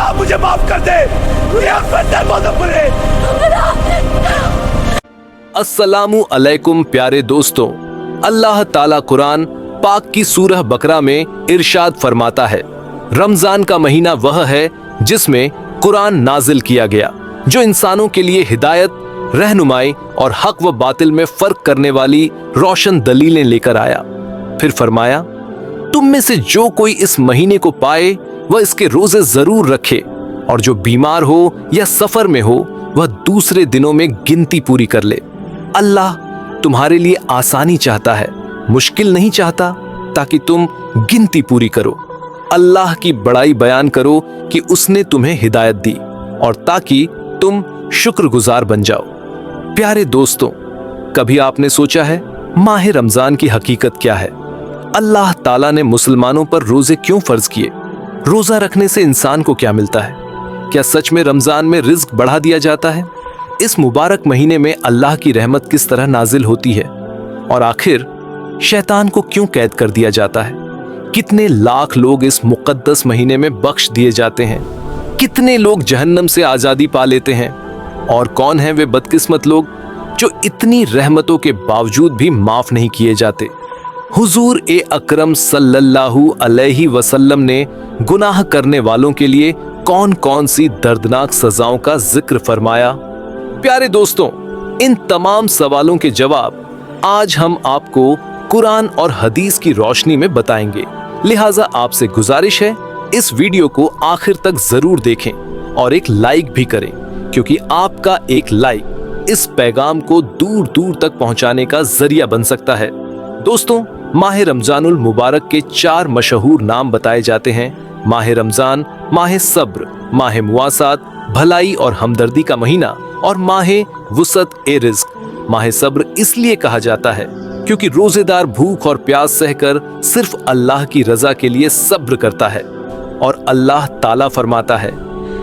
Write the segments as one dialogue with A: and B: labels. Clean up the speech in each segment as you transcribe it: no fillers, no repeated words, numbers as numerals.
A: अल्लाह मुझे माफ कर दे।
B: अस्सलामु अलैकुम प्यारे दोस्तों, अल्लाह ताला कुरान पाक की सूरह बकरा में इरशाद फरमाता है, रमजान का महीना वह है जिसमें कुरान नाजिल किया गया, जो इंसानों के लिए हिदायत, रहनुमाई और हक व बातिल में फर्क करने वाली रोशन दलीलें लेकर आया। फिर फरमाया, तुम में से जो कोई इस महीने को पाए वह इसके रोजे जरूर रखे, और जो बीमार हो या सफर में हो वह दूसरे दिनों में गिनती पूरी कर ले। अल्लाह तुम्हारे लिए आसानी चाहता है, मुश्किल नहीं चाहता, ताकि तुम गिनती पूरी करो। अल्लाह की बड़ाई बयान करो कि उसने तुम्हें हिदायत दी, और ताकि तुम शुक्रगुजार बन जाओ। प्यारे दोस्तों, कभी आपने सोचा है माह रमजान की हकीकत क्या है? अल्लाह ताला ने मुसलमानों पर रोजे क्यों फर्ज किए? रोजा रखने से इंसान को क्या मिलता है? क्या सच में रमजान में रिज्क बढ़ा दिया जाता है? इस मुबारक महीने में अल्लाह की रहमत किस तरह नाजिल होती है? और आखिर शैतान को क्यों कैद कर दिया जाता है? कितने लाख लोग इस मुकद्दस महीने में बख्श दिए जाते हैं? कितने लोग जहन्नम से आजादी पा लेते हैं? और कौन है वे बदकिस्मत लोग जो इतनी रहमतों के बावजूद भी माफ नहीं किए जाते? हुजूर ए अकरम सल्लल्लाहु अलैहि वसल्लम ने गुनाह करने वालों के लिए कौन कौन सी दर्दनाक सजाओं का जिक्र फरमाया? प्यारे दोस्तों, इन तमाम सवालों के जवाब आज हम आपको कुरान और हदीस की रोशनी में बताएंगे। लिहाजा आपसे गुजारिश है, इस वीडियो को आखिर तक जरूर देखें और एक लाइक भी करें, क्योंकि आपका एक लाइक इस पैगाम को दूर दूर तक पहुंचाने का जरिया बन सकता है। दोस्तों, माह रमजानुल मुबारक के 4 मशहूर नाम बताए जाते हैं। माह रमजान, माह सब्र, माह मुआसात, भलाई और हमदर्दी का महीना, और माह वुसत ए रिज़्क। माह सब्र इसलिए कहा जाता है क्योंकि रोजेदार भूख और प्यास सहकर सिर्फ अल्लाह की रजा के लिए सब्र करता है, और अल्लाह ताला फरमाता है,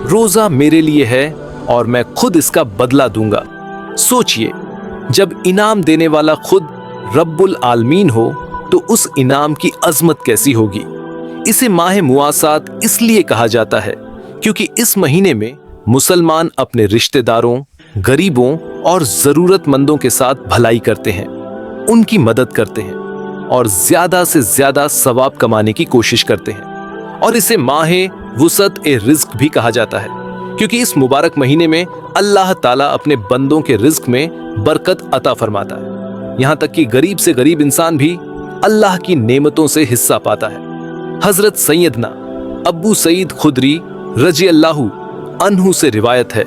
B: रोजा मेरे लिए है और मैं खुद इसका बदला दूंगा। सोचिए, जब इनाम देने वाला खुद रब्बुल आलमीन हो तो उस इनाम की अजमत कैसी होगी। इसे माह मुआसात इसलिए कहा जाता है क्योंकि इस महीने में मुसलमान अपने रिश्तेदारों, गरीबों और जरूरतमंदों के साथ भलाई करते हैं, उनकी मदद करते हैं और ज्यादा से ज्यादा सवाब कमाने की कोशिश करते हैं। और इसे माह वुसत ए रिज़्क भी कहा जाता है क्योंकि इस मुबारक महीने में अल्लाह ताला अपने बंदों के रिज़्क में बरकत अता फरमाता है। यहाँ तक कि गरीब से गरीब इंसान भी अल्लाह की नेमतों से हिस्सा पाता है। हजरत सैयदना अबू सईद खुदरी रजी अल्लाहु अन्हु से रिवायत है,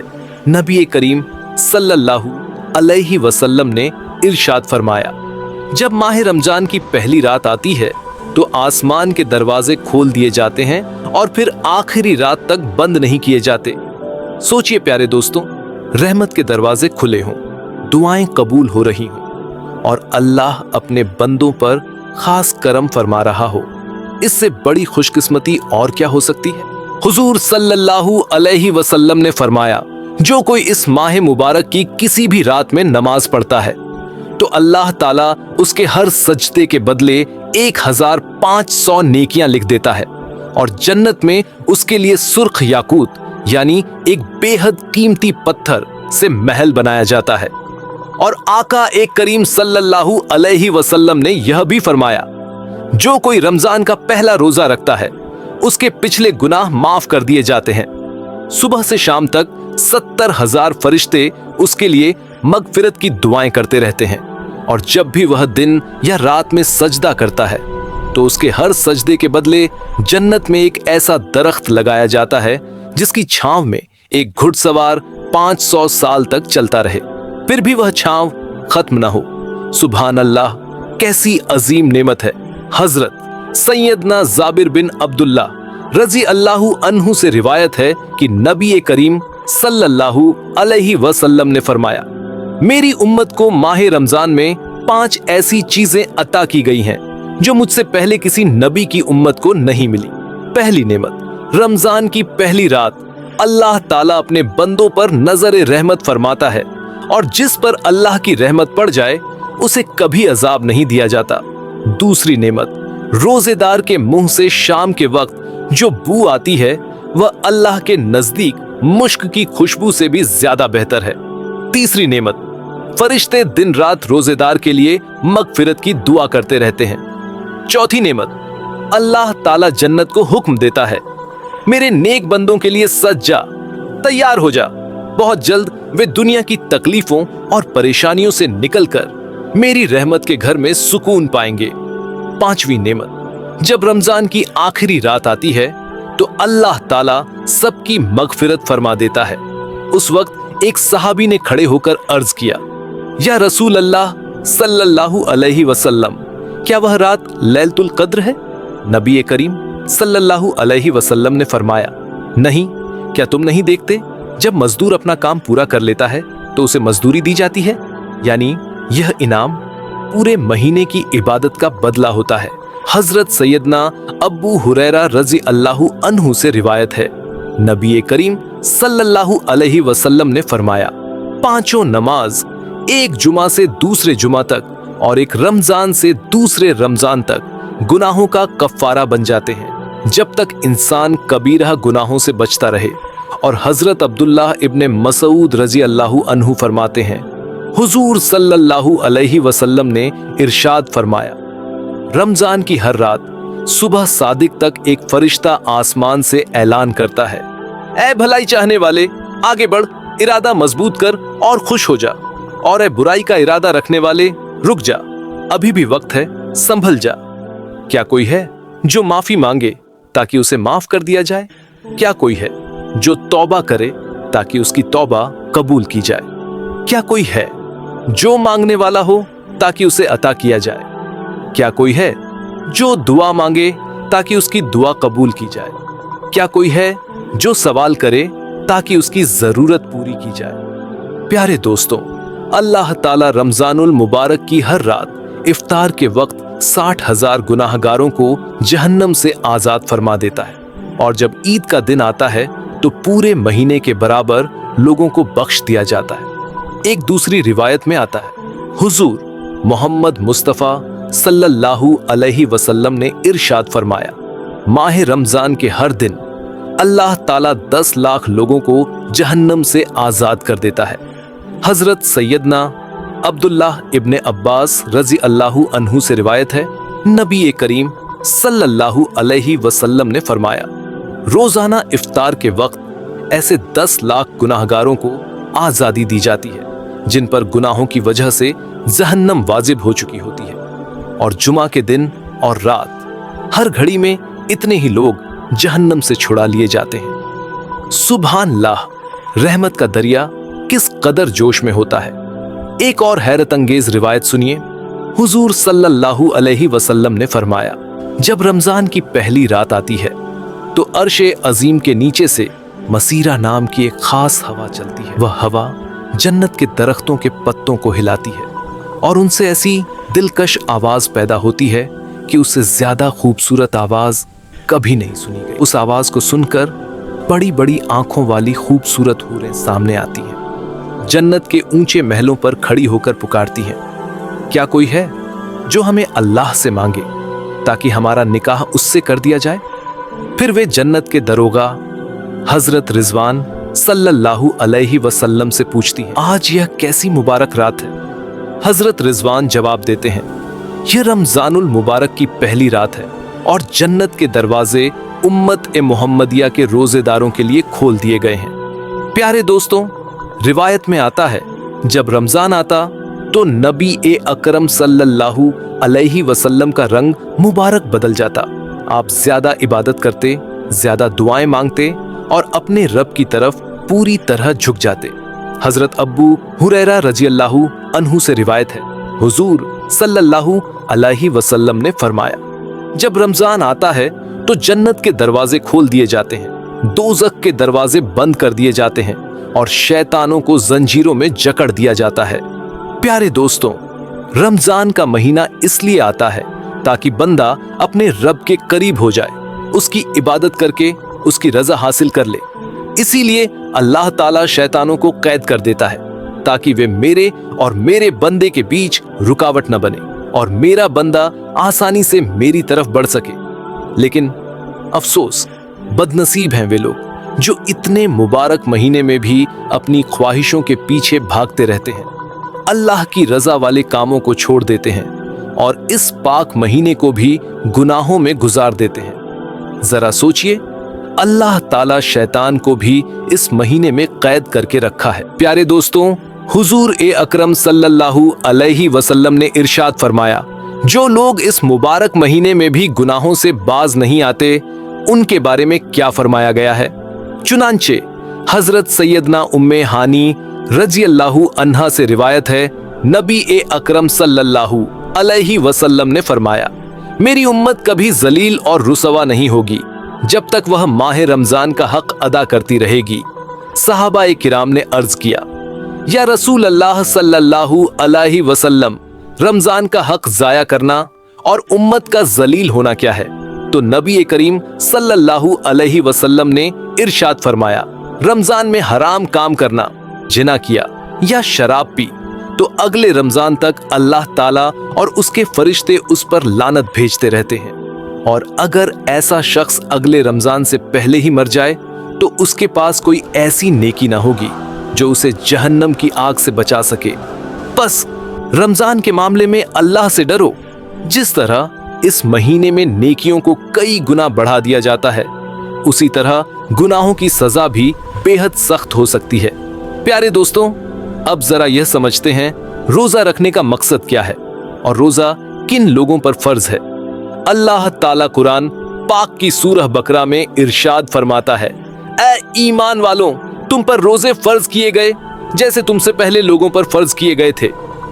B: नबी करीम सल्लल्लाहु अलैहि वसल्लम ने इरशाद फरमाया, जब माह रमजान की पहली रात आती है तो आसमान के दरवाजे खोल दिए जाते हैं और फिर आखिरी रात तक बंद नहीं किए जाते। सोचिए प्यारे दोस्तों, रहमत के दरवाजे खुले हों, दुआएं कबूल हो रही हों और अल्लाह अपने बंदों पर खास करम फरमा रहा हो। इससे बड़ी खुशकिस्मती और क्या हो सकती है? हुजूर सल्लल्लाहु अलैहि वसल्लम ने फरमाया, जो कोई इस माह मुबारक की किसी भी रात में नमाज पढ़ता है तो अल्लाह ताला उसके हर सजदे के बदले 1500 नेकियां लिख देता है, और जन्नत में उसके लिए सुर्ख याकूत यानी एक बेहद कीमती पत्थर से महल बनाया जाता है। और आका एक करीम सल्लल्लाहु अलैहि वसल्लम ने यह भी फरमाया, जो कोई रमजान का पहला रोजा रखता है उसके पिछले गुनाह माफ कर दिए जाते हैं। सुबह से शाम तक 70,000 फरिश्ते उसके लिए मगफिरत की दुआएं करते रहते हैं, और जब भी वह दिन या रात में सजदा करता है तो उसके हर सजदे के बदले जन्नत में एक ऐसा दरख्त लगाया जाता है जिसकी छांव में एक घुड़सवार 500 साल तक चलता रहे, फिर भी वह छांव खत्म न हो। सुभान अल्लाह, कैसी अजीम नेमत है। हजरत सैयदना जाबिर बिन अब्दुल्ला रजी अल्लाहु अन्हु से रिवायत है कि नबी करीम सल्लल्लाहु अलैहि वसल्लम ने फरमाया, मेरी उम्मत को माह रमजान में 5 ऐसी चीजें अता की गई हैं जो मुझसे पहले किसी नबी की उम्मत को नहीं मिली। पहली नेमत, रमजान की पहली रात अल्लाह ताला अपने बंदों पर नजर रहमत फरमाता है, और जिस पर अल्लाह की रहमत पड़ जाए उसे कभी अजाब नहीं दिया जाता। दूसरी नेमत, रोजेदार के मुंह से शाम के वक्त जो बू आती है वह अल्लाह के नजदीक मुश्क की खुशबू से भी ज्यादा बेहतर है। तीसरी नेमत, फरिश्ते दिन रात रोजेदार के लिए मगफिरत की दुआ करते रहते हैं। चौथी नेमत, अल्लाह ताला जन्नत को हुक्म देता है, मेरे नेक बंदों के लिए सज जा, तैयार हो जा, बहुत जल्द वे दुनिया की तकलीफों और परेशानियों से निकलकर मेरी रहमत के घर में सुकून पाएंगे। पांचवी नेमत, जब रमजान की आखिरी रात आती है तो अल्लाह ताला सबकी मगफिरत फरमा देता है। उस वक्त एक सहाबी ने खड़े होकर अर्ज किया, या रसूल अल्लाह सल्लल्लाहु अलैहि वसल्लम, क्या वह रात लैलतुल कद्र है? नबी करीम सल्लल्लाहु अलैहि वसल्लम ने फरमाया, नहीं, क्या तुम नहीं देखते जब मजदूर अपना काम पूरा कर लेता है तो उसे मजदूरी दी जाती है, यानी यह इनाम पूरे महीने की इबादत का बदला होता है। हजरत सैयदना अबू हुरैरा रजी अल्लाहु अन्हु से रिवायत है, नबी करीम सल्लल्लाहु अलैहि वसल्लम ने फरमाया, पांचों नमाज एक जुमा से दूसरे जुमा तक और एक रमजान से दूसरे रमजान तक गुनाहों का कफ्फारा बन जाते हैं, जब तक इंसान कबीरा गुनाहों से बचता रहे। और हजरत अब्दुल्लाह इब्ने मसूद रजी अल्लाहु अन्हु फरमाते हैं, हुजूर सल्लल्लाहु अलैहि वसल्लम ने इरशाद फरमाया, रमजान की हर रात सुबह सादिक तक एक फरिश्ता आसमान से ऐलान करता है, ऐ भलाई चाहने वाले, आगे बढ़, इरादा मजबूत कर और खुश हो जा, और ऐ बुराई का इरादा रखने वाले, रुक जा, अभी भी वक्त है, संभल जा। क्या कोई है जो माफी मांगे ताकि उसे माफ कर दिया जाए? क्या कोई है जो तौबा करे ताकि उसकी तौबा कबूल की जाए? क्या कोई है जो मांगने वाला हो ताकि उसे अता किया जाए? क्या कोई है जो दुआ मांगे ताकि उसकी दुआ कबूल की जाए? क्या कोई है जो सवाल करे ताकि उसकी जरूरत पूरी की जाए? प्यारे दोस्तों, अल्लाह ताला रमजानुल मुबारक की हर रात इफ्तार के वक्त 60,000 गुनाहगारों को जहन्नम से आजाद फरमा देता है, और जब ईद का दिन आता है तो पूरे महीने के बराबर लोगों को बख्श दिया जाता है। एक दूसरी रिवायत में आता है, हुजूर मोहम्मद मुस्तफ़ा सल्लल्लाहु अलैहि वसल्लम ने इरशाद फरमाया, माह रमजान के हर दिन अल्लाह ताला 10 लाख लोगों को जहन्नम से आजाद कर देता है। हजरत सैयदना अब्दुल्लाह इब्ने अब्बास रजी अल्लाहु अन्हु से रिवायत है, नबी करीम सल्लल्लाहु अलैहि वसल्लम ने फरमाया, रोजाना इफ्तार के वक्त ऐसे 10 लाख गुनाहगारों को आजादी दी जाती है जिन पर गुनाहों की वजह से जहन्नम वाजिब हो चुकी होती है। और जुमा के दिन और रात हर घड़ी में इतने ही लोग जहन्नम से छुड़ा लिए जाते हैं। सुभान अल्लाह, रहमत का दरिया किस कदर जोश में होता है। एक और हैरत अंगेज रिवायत सुनिए। हुजूर सल्लल्लाहु अलैहि वसल्लम ने फरमाया, जब रमजान की पहली रात आती है तो अर्शे अजीम के नीचे से मसीरा नाम की एक खास हवा चलती है। वह हवा जन्नत के दरख्तों के पत्तों को हिलाती है और उनसे ऐसी दिलकश आवाज पैदा होती है कि उससे ज्यादा खूबसूरत आवाज कभी नहीं सुनी गई। उस आवाज को सुनकर बड़ी बड़ी आंखों वाली खूबसूरत हूरें सामने आती हैं, जन्नत के ऊंचे महलों पर खड़ी होकर पुकारती हैं, क्या कोई है जो हमें अल्लाह से मांगे ताकि हमारा निकाह उससे कर दिया जाए? फिर वे जन्नत के दरोगा हजरत रिजवान सल्लल्लाहु अलैहि वसल्लम से पूछती हैं, आज यह कैसी मुबारक रात है? हजरत रिजवान जवाब देते हैं, यह रमजानुल मुबारक की पहली रात है और जन्नत के दरवाजे उम्मत ए मोहम्मदिया के रोजेदारों के लिए खोल दिए गए हैं। प्यारे दोस्तों, रिवायत में आता है, जब रमजान आता तो नबी ए अकरम सल्लल्लाहु अलैहि वसल्लम का रंग मुबारक बदल जाता। आप ज्यादा इबादत करते, ज्यादा दुआएं मांगते और अपने रब की तरफ पूरी तरह झुक जाते। हजरत अब्बू हुरैरा रजी अल्लाहु अन्हु से रिवायत है, हुजूर सल्लल्लाहु अलैहि वसल्लम ने फरमाया, जब रमजान आता है तो जन्नत के दरवाजे खोल दिए जाते हैं, दोज़ख के दरवाजे बंद कर दिए जाते हैं और शैतानों को जंजीरों में जकड़ दिया जाता है। प्यारे दोस्तों, रमजान का महीना इसलिए आता है ताकि बंदा अपने रब के करीब हो जाए, उसकी इबादत करके उसकी रजा हासिल कर ले। इसीलिए अल्लाह ताला शैतानों को कैद कर देता है ताकि वे मेरे और मेरे बंदे के बीच रुकावट न बने और मेरा बंदा आसानी से मेरी तरफ बढ़ सके। लेकिन अफसोस, बदनसीब हैं वे लोग जो इतने मुबारक महीने में भी अपनी ख्वाहिशों के पीछे भागते रहते हैं, अल्लाह की रजा वाले कामों को छोड़ देते हैं और इस पाक महीने को भी गुनाहों में गुजार देते हैं। जरा सोचिए, अल्लाह ताला शैतान को भी इस महीने में कैद करके रखा है। प्यारे दोस्तों, हुजूर ए अकरम सल्लल्लाहु अलैहि वसल्लम ने इरशाद फरमाया, जो लोग इस मुबारक महीने में भी गुनाहों से बाज नहीं आते, उनके बारे में क्या फरमाया गया है। चुनांचे हजरत सैयदना उम्मे हानी रजी अल्लाहु अन्हा से रिवायत है, नबी ए अकरम सल्लल्लाहु अलैहि वसल्लम ने फरमाया, मेरी उम्मत कभी जलील और रुसवा नहीं होगी जब तक वह माह रमजान का हक अदा करती रहेगी। सहाबाए किराम ने अर्ज किया, या रसूल अल्लाह सल्लल्लाहु अलैहि वसल्लम, रमजान का हक जाया करना और उम्मत का जलील होना क्या है? तो नबी करीम सल्लल्लाहु अलैहि वसल्लम ने इरशाद फरमाया, रमजान में हराम काम करना, जिना किया या शराब पी तो अगले रमजान तक अल्लाह ताला और उसके फरिश्ते उस पर लानत भेजते रहते हैं, और अगर ऐसा शख्स अगले रमजान से पहले ही मर जाए तो उसके पास कोई ऐसी नेकी ना होगी जो उसे जहन्नम की आग से बचा सके। बस रमजान के मामले में अल्लाह से डरो। जिस तरह इस महीने में नेकियों को कई गुना बढ़ा दिया जाता है, उसी तरह गुनाहों की सजा भी बेहद सख्त हो सकती है। प्यारे दोस्तों, अब जरा यह समझते हैं रोजा रखने का मकसद क्या है और रोजा किन लोगों पर फर्ज है। अल्लाह ताला कुरान पाक की सूरह बकरा में इरशाद फरमाता है, ऐ ईमान वालों, तुम पर रोजे फर्ज किए गए जैसे तुमसे पहले लोगों पर फर्ज किए गए थे,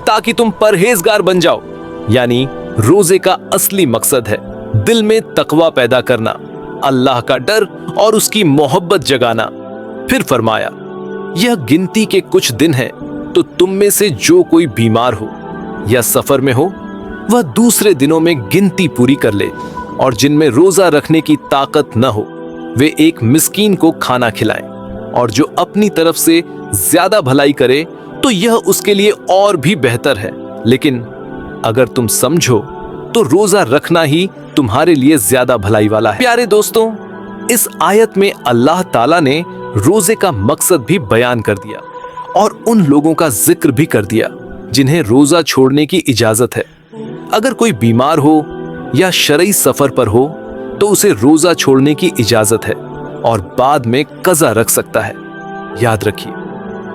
B: ताकि तुम परहेजगार बन जाओ। यानी रोजे का असली मकसद है दिल में तकवा पैदा करना, अल्लाह का डर और उसकी मोहब्बत जगाना। फिर फरमाया, यह गिनती के कुछ दिन हैं, तो तुम में से जो कोई बीमार हो या सफर में हो, वह दूसरे दिनों में गिनती पूरी कर ले, और जिनमें रोजा रखने की ताकत न हो वे एक मिस्कीन को खाना खिलाएं, और जो अपनी तरफ से ज्यादा भलाई करे तो यह उसके लिए और भी बेहतर है। लेकिन अगर तुम समझो तो रोजा रखना ही तुम्हारे लिए ज्यादा भलाई वाला है। प्यारे दोस्तों, इस आयत में अल्लाह ताला ने रोजे का मकसद भी बयान कर दिया और उन लोगों का जिक्र भी कर दिया जिन्हें रोजा छोड़ने की इजाजत है। अगर कोई बीमार हो या शरई सफर पर हो तो उसे रोजा छोड़ने की इजाजत है और बाद में कज़ा रख सकता है। याद रखिए,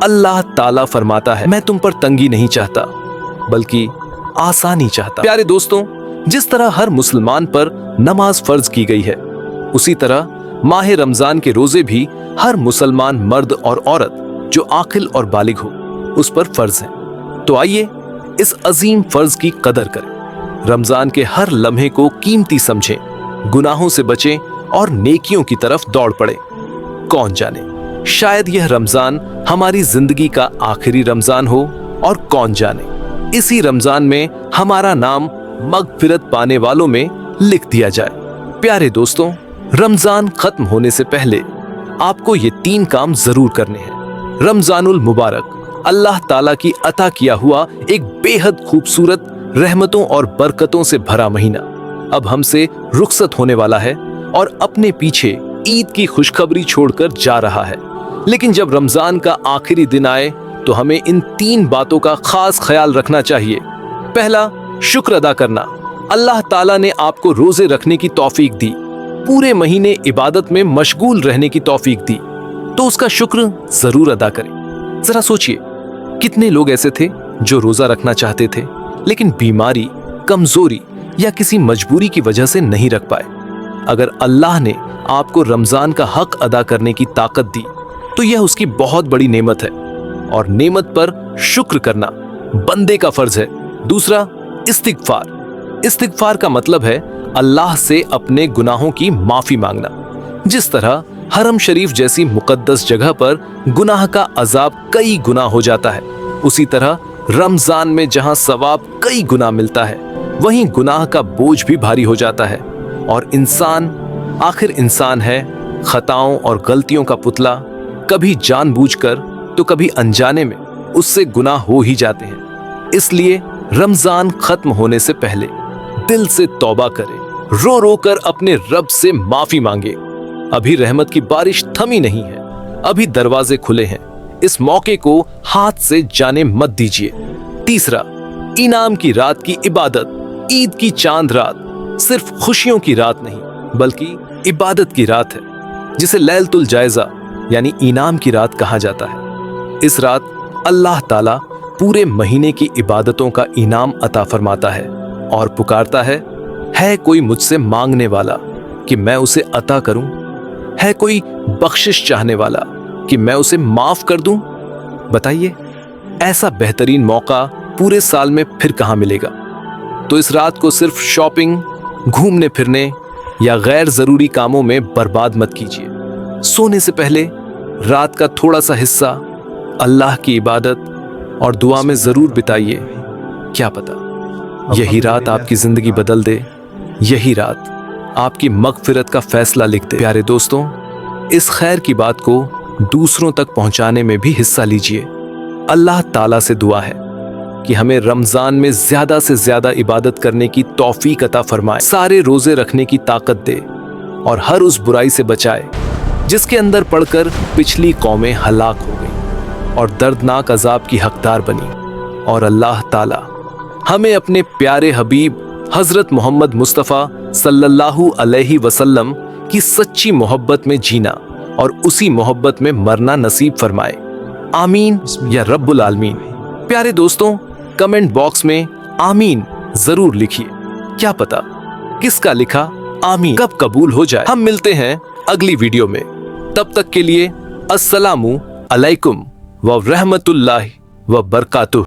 B: अल्लाह ताला फरमाता है, मैं तुम पर तंगी नहीं चाहता बल्कि आसानी चाहता। प्यारे दोस्तों, जिस तरह हर मुसलमान पर नमाज फर्ज की गई है, उसी तरह माह रमजान के रोजे भी हर मुसलमान मर्द और औरत जो आकिल और बालिग हो उस पर फर्ज है। तो आइए इस अजीम फर्ज की कदर करें, रमजान के हर लम्हे को कीमती समझें, गुनाहों से बचें और नेकियों की तरफ दौड़ पड़े। कौन जाने, शायद यह रमजान हमारी जिंदगी का आखिरी रमजान हो, और कौन जाने इसी रमजान में हमारा नाम मगफिरत पाने वालों में लिख दिया जाए। प्यारे दोस्तों, रमजान खत्म होने से पहले आपको ये 3 काम जरूर करने हैं। रमजानुल मुबारक अल्लाह ताला की अता किया हुआ एक बेहद खूबसूरत रहमतों और बरकतों से भरा महीना अब हमसे रुखसत होने वाला है और अपने पीछे ईद की खुशखबरी छोड़कर जा रहा है। लेकिन जब रमजान का आखिरी दिन आए तो हमें इन 3 बातों का खास ख्याल रखना चाहिए। पहला, शुक्र अदा करना। अल्लाह ताला ने आपको रोजे रखने की तौफीक दी, पूरे महीने इबादत में मशगूल रहने की तौफीक दी, तो उसका शुक्र जरूर अदा करें। जरा सोचिए, कितने लोग ऐसे थे जो रोजा रखना चाहते थे लेकिन बीमारी, कमजोरी या किसी मजबूरी की वजह से नहीं रख पाए। अगर अल्लाह ने आपको रमजान का हक अदा करने की ताकत दी तो यह उसकी बहुत बड़ी नेमत है, और नेमत पर शुक्र करना बंदे का फर्ज है। दूसरा, इस्तिगफार। इस्तिगफार का मतलब है अल्लाह से अपने गुनाहों की माफी मांगना। जिस तरह हरम शरीफ जैसी मुकद्दस जगह पर गुनाह का अजाब कई गुना हो जाता है, उसी तरह रमजान में जहां सवाब कई गुना मिलता है, वहीं गुनाह का बोझ भी भारी हो जाता है। और इंसान आखिर इंसान है, खताओं और गलतियों का पुतला। कभी जानबूझकर तो कभी अनजाने में उससे गुनाह हो ही जाते हैं। इसलिए रमजान खत्म होने से पहले दिल से तौबा करे, रो रो कर अपने रब से माफी मांगे। अभी रहमत की बारिश थमी नहीं है, अभी दरवाजे खुले हैं। इस मौके को हाथ से जाने मत दीजिए। तीसरा, इनाम की रात की इबादत। ईद की चांद रात सिर्फ खुशियों की रात नहीं बल्कि इबादत की रात है, जिसे लैलतुल जायजा यानी इनाम की रात कहा जाता है। इस रात अल्लाह ताला पूरे महीने की इबादतों का इनाम अता फरमाता है और पुकारता है कोई मुझसे मांगने वाला कि मैं उसे अता करूं? है कोई बख्शिश चाहने वाला कि मैं उसे माफ कर दूं? बताइए, ऐसा बेहतरीन मौका पूरे साल में फिर कहां मिलेगा? तो इस रात को सिर्फ शॉपिंग, घूमने फिरने या गैर जरूरी कामों में बर्बाद मत कीजिए। सोने से पहले रात का थोड़ा सा हिस्सा अल्लाह की इबादत और दुआ में जरूर बिताइए। क्या पता यही रात आपकी जिंदगी बदल दे, यही रात आपकी मगफिरत का फैसला लिख दे। प्यारे दोस्तों, इस खैर की बात को दूसरों तक पहुंचाने में भी हिस्सा लीजिए। अल्लाह ताला से दुआ है कि हमें रमजान में ज्यादा से ज्यादा इबादत करने की तौफीक अता फरमाए, सारे रोजे रखने की ताकत दे और हर उस बुराई से बचाए जिसके अंदर पड़कर पिछली कौमें हलाक हो गई और दर्दनाक अजाब की हकदार बनी। और अल्लाह ताला हमें अपने प्यारे हबीब हजरत मोहम्मद मुस्तफ़ा सल्लल्लाहु अलैहि वसल्लम की सच्ची मोहब्बत में जीना और उसी मोहब्बत में मरना नसीब फरमाए। आमीन या रब्बुल आलमीन। प्यारे दोस्तों, कमेंट बॉक्स में आमीन जरूर लिखिए। क्या पता किसका लिखा आमीन कब कबूल हो जाए। हम मिलते हैं अगली वीडियो में, तब तक के लिए अस्सलामु अलैकुम व रहमतुल्लाहि व बरकातुहू।